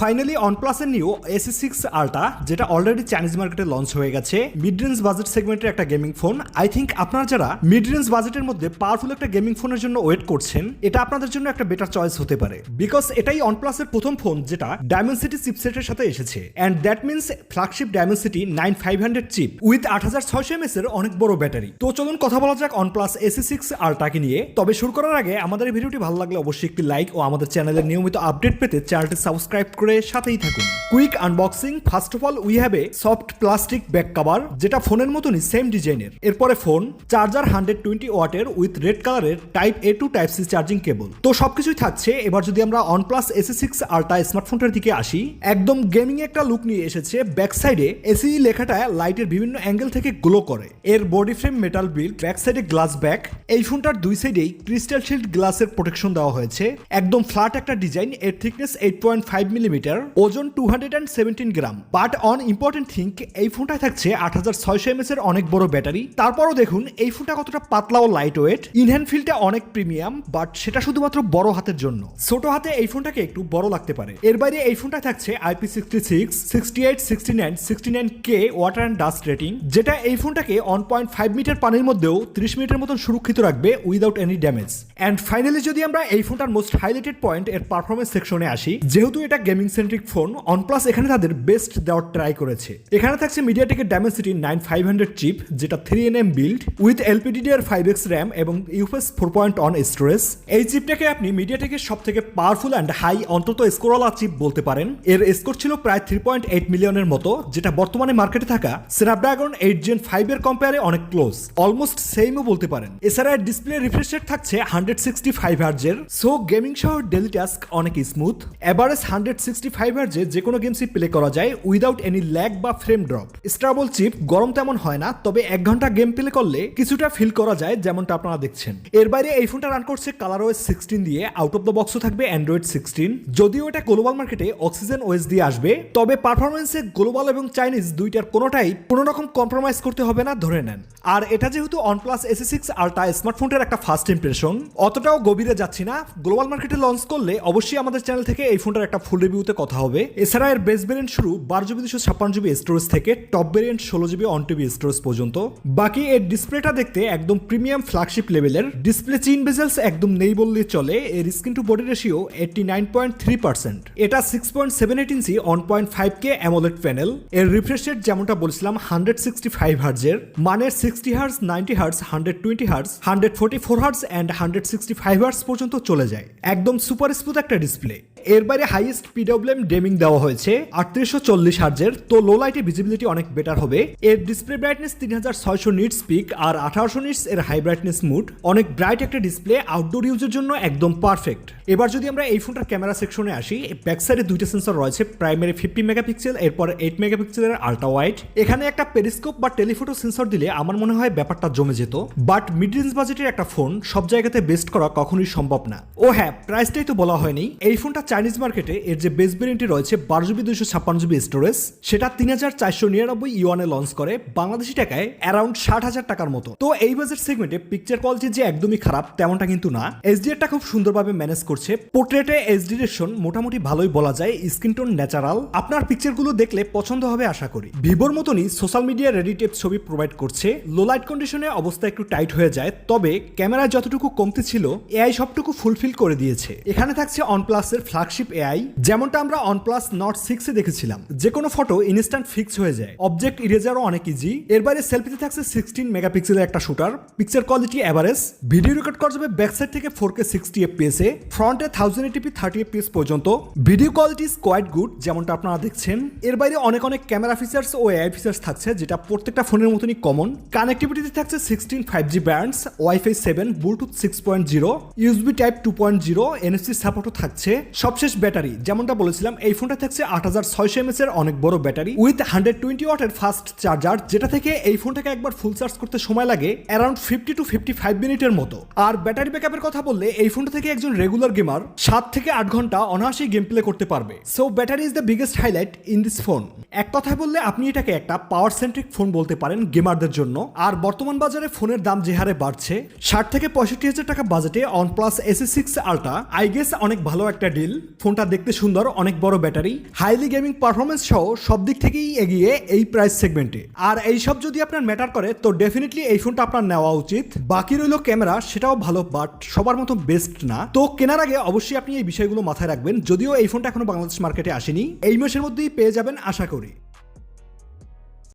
Finally OnePlus-এর new AC6 Ultra যেটা already Chinese মার্কেটে launch হয়ে গেছে মিড রেঞ্জ বাজেট সেগমেন্টের একটা গেমিং ফোন। আই থিঙ্ক আপনারা যারা মিড রেঞ্জ বাজেটের মধ্যে পাওয়ারফুল একটা গেমিং ফোনের জন্য ওয়েট করছেন, এটা আপনাদের জন্য একটা বেটার চয়েস হতে পারে, বিকজ এটাই OnePlus-এর প্রথম ফোন যেটা Dimensity চিপসেটের সাথে এসেছে, and that means flagship Dimensity 9500 chip with 8600 mAh এর অনেক বড় ব্যাটারি। তো চলুন কথা বলা যাক OnePlus AC6 Ultra কে নিয়ে। তবে শুরু করার আগে আমাদের এই ভিডিওটি ভালো লাগলে অবশ্যই একটি লাইক ও আমাদের চ্যানেলের নিয়মিত আপডেট পেতে চ্যানেলটি সাবস্ক্রাইব করে সাথেই থাকুন। Quick unboxing. First of all we have a soft plastic back cover যেটা ফোনের মতনই সেম ডিজাইনের। এরপরে ফোন, চার্জার 120 ওয়াটের উইথ রেড কালারের type A to type C charging cable. তো সবকিছুই থাকছে। এবার যদি আমরা OnePlus AC6 Ultra স্মার্টফোনটার দিকে আসি, একদম গেমিং একটা লুক নিয়ে এসেছে। ব্যাক সাইডে এসি লেখাটা লাইটের বিভিন্ন অ্যাঙ্গেল থেকে গ্লো করে। এর body frame metal build, back সাইডে গ্লাস ব্যাক। এই ফোনটার দুই সাইডেই ক্রিস্টাল শিল্ড গ্লাসের প্রোটেকশন দেওয়া হয়েছে। একদম ফ্ল্যাট একটা ডিজাইন। এর থিকনেস 8.5 মিলিমিটার, ওজন 217 গ্রাম। বাট অন ইম্পর্টেন্ট থিং, এই ফোনটায় থাকছে 8600 mAh এর অনেক বড় ব্যাটারি। তারপরও দেখুন এই ফোনটা কতটা পাতলা ও লাইট ওয়েট। ইনহ্যান্ড ফিলটা অনেক প্রিমিয়াম, বাট সেটা শুধুমাত্র বড় হাতের জন্য। ছোট হাতে এই ফোনটাকে একটু বড় লাগতে পারে। এর বাইরে এই ফোনটা থাকছে IP66, 68, 69, 69K water and dust rating, যেটা এই ফোনটাকে 1.5 মিটার পানির মধ্যেও 30 মিনিটের মতন সুরক্ষিত রাখবে without any damage. And finally যদি আমরা এই ফোনটার মোস্ট হাইলাইটেড পয়েন্ট এর পারফরমেন্স সেকশনে আসি, যেহেতু এটা গেমিং সেন্ট্রিক ফোন, OnePlus এখানে তাদের বেস্ট দেওয়ার ট্রাই করেছে। এখানে থাকছে মিডিয়াটেকের Dimensity 9500 চিপ যেটা 3nm build with LPDDR5X RAM এবং UFS 4.1 স্টোরেজ। এই চিপটাকে আপনি মিডিয়াটেকের সব থেকে পাওয়ারফুল অ্যান্ড হাই অন্তত স্কোরওয়ালা চিপ বলতে পারেন। এর স্কোর ছিল প্রায় 3.8 মিলিয়নের মতো, যেটা বর্তমানে মার্কেটে থাকা Snapdragon 8 Gen 5 এর কম্পেয়ারে অনেক ক্লোজ, অলমোস্ট সেমও বলতে পারেন। এছাড়া ডিসপ্লে রিফ্রেশ রেট থাকছে 165 হার্জের, সো গেমিং সহ ডেইলি টাস্ক অনেক স্মুথ। এভারেজ 165 হার্জে যে কোনো গেমসই প্লে করা যায় উইদাউট এনি ল্যাগ বা ফ্রেম ড্রপ। স্টেবল চিপ, গরম তেমন হয় না, তবে 1 ঘন্টা গেম প্লে করলে কিছুটা ফিল করা যায়, যেমনটা আপনারা দেখছেন। এর বাইরে এই ফোনটা রান করছে ColorOS 16 দিয়ে। আউট অফ দ্য বক্সও থাকবে Android 16, যদিও এটা গ্লোবাল মার্কেটে Oxygen OS দিয়ে আসবে। তবে পারফরমেন্সে গ্লোবাল এবং চাইনিজ দুইটার কোনোটাই কোনো রকম কম্প্রোমাইজ করতে হবে না ধরে নেন। আর এটা যেহেতু OnePlus AC6 Ultra স্মার্টফোনটার একটা ফার্স্ট ইমপ্রেশন, অতটাও গভীরে যাচ্ছি না। গ্লোবাল মার্কেটে লঞ্চ করলে অবশ্যই আমাদের চ্যানেল থেকে এই ফোনটার একটা ফুল রিভিউতে কথা হবে। এছাড়া এর বেস ভেরিয়েন্ট শুরু 12GB 256GB স্টোরেজ থেকে top variant 16GB 1TB storage পর্যন্ত। বাকি এর ডিসপ্লেটা দেখতে একদম প্রিমিয়াম ফ্ল্যাগশিপ লেভেলের। ডিসপ্লে চিন বেজেলস একদম নেই বললেই চলে। এর স্ক্রিন টু বডি রেশিও 89.3%। এটা 6.78 ইঞ্চি 1.5K AMOLED প্যানেল। এর রিফ্রেশ রেট যেমনটা বলছিলাম 165 হার্জের, মানের 60 hertz, 90 hertz, 120 hertz, 144 hertz and 165 hertz পর্যন্ত চলে যায়। একদম সুপার স্মুথ একটা ডিসপ্লে। এর বাইরে হাইয়েস্ট PWM ডেমিং দেওয়া হয়েছে 3840 হার্জের, তো লো লাইটে ভিজিবিলিটি অনেক বেটার হবে। এর ডিসপ্লে ব্রাইটনেস 3600 নিটস পিক আর 1800 নিটস এর হাই ব্রাইটনেস মুড। অনেক ব্রাইট একটা ডিসপ্লে, আউটডোর ইউজের জন্য একদম পারফেক্ট। এবার যদি আমরা এই ফোনটার ক্যামেরা সেকশনে আসি, ব্যাক সাইডে দুইটা সেন্সর রয়েছে, প্রাইমারি 50 মেগাপিক্সেল, এরপর 8 মেগাপিক্সেলের আল্ট্রা ওয়াইড। এখানে একটা পেরিস্কোপ বা টেলিফোটো সেন্সর দিলে আমার মনে হয় ব্যাপারটা জমে যেত, বাট মিড রেঞ্জ বাজেটের একটা ফোন সব জায়গাতে বেস্ট করা কখনোই সম্ভব না। ও হ্যাঁ, প্রাইসটাই তো বলা হয়নি। এই ফোনটা চাইনিজ মার্কেটে এর যে বেস ভেরিয়েন্টটি রয়েছে 12GB 256GB স্টোরেজ, সেটা 3499 ইউয়ানে লঞ্চ করে, বাংলাদেশি টাকায় অ্যারাউন্ড 60,000 টাকার মতো। তো এই বাজেট সেগমেন্টে পিকচার কোয়ালিটি যে একদমই খারাপ তেমনটা কিন্তু না। SDR-টা খুব সুন্দরভাবে ম্যানেজ করছে। পোর্ট্রেটে SD রেশন মোটামুটি ভালোই বলা যায়, স্কিন টোন ন্যাচারাল। আপনার পিকচারগুলো দেখলে পছন্দ হবে আশা করি। ভিভোর মতনই সোশ্যাল মিডিয়া রেডি টেপ ছবি প্রোভাইড করছে। লো লাইট কন্ডিশনে অবস্থা একটু টাইট হয়ে যায়, তবে ক্যামেরায় যতটুকু কমতি ছিল AI সবটুকু ফুলফিল করে দিয়েছে। এখানে থাকছে OnePlus এর ফ্ল্যাগশিপ AI, যেমনটা আমরা OnePlus Nord 6 এ দেখেছিলাম। যে কোনো ফটো ইনস্ট্যান্ট ফিক্স হয়ে যায়, অবজেক্ট ইরেজারও অনেক ইজি। এর বাইরে সেলফিতে থাকছে 16 মেগাপিক্সেলের একটা shooter. Picture quality average. Video record করা যাবে ব্যাক সাইড থেকে 4K 60 fps এ, ফ্রন্টে 1080p 30 fps পর্যন্ত। Video quality is quite good, যেমনটা আপনারা দেখছেন। এর বাইরে অনেক ক্যামেরা ফিচার্স ও AI ফিচার্স থাকছে, যেটা প্রত্যেকটা ফোনের মতনই কমন। কানেক্টিভিটিতে থাকছে 16 5G bands, Wi-Fi 7, Bluetooth 6.0, USB Type 2.0, NFC সাপোর্টও থাকছে। সবশেষ ব্যাটারি, যেমনটা বলেছিলাম এই ফোনটা থাকছে 8600 mAh এর অনেক বড় ব্যাটারি উইথ 120 ওয়াটের ফাস্ট চার্জার, যেটা থেকে এই ফোনটাকে একবার ফুল চার্জ করতে সময় লাগে অ্যারাউন্ড 50 to 55 মিনিটের মতো। আর ব্যাটারি ব্যাকআপের কথা বললে এই ফোনটা থেকে একজন রেগুলার গেমার 7 থেকে 8 ঘন্টা অনায়াসেই গেম প্লে করতে পারবে। So battery is the biggest highlight in this phone. এক কথায় বললে আপনি এটাকে একটা পাওয়ার সেন্ট্রিক ফোন বলতে পারেন গেমারদের জন্য। আর বর্তমান বাজারে ফোনের দাম যে হারে বাড়ছে, 60 থেকে 65 হাজার টাকা বাজেটে OnePlus AC6 Ultra I guess অনেক ভালো একটা ডিল। ফোনটা দেখতে সুন্দর, অনেক বড় ব্যাটারি, হাইলি গেমিং পারফরমেন্স সহ সব দিক থেকেই এগিয়ে এই প্রাইস সেগমেন্টে। আর এইসব যদি আপনার ম্যাটার করে তো ডেফিনেটলি এই ফোনটা আপনার নেওয়া উচিত। বাকি রইল ক্যামেরা, সেটাও ভালো বাট সবার মতো বেস্ট না। তো কেনার আগে অবশ্যই আপনি এই বিষয়গুলো মাথায় রাখবেন। যদিও এই ফোনটা এখনো বাংলাদেশ মার্কেটে আসেনি, এই মাসের মধ্যেই পেয়ে যাবেন আশা করি।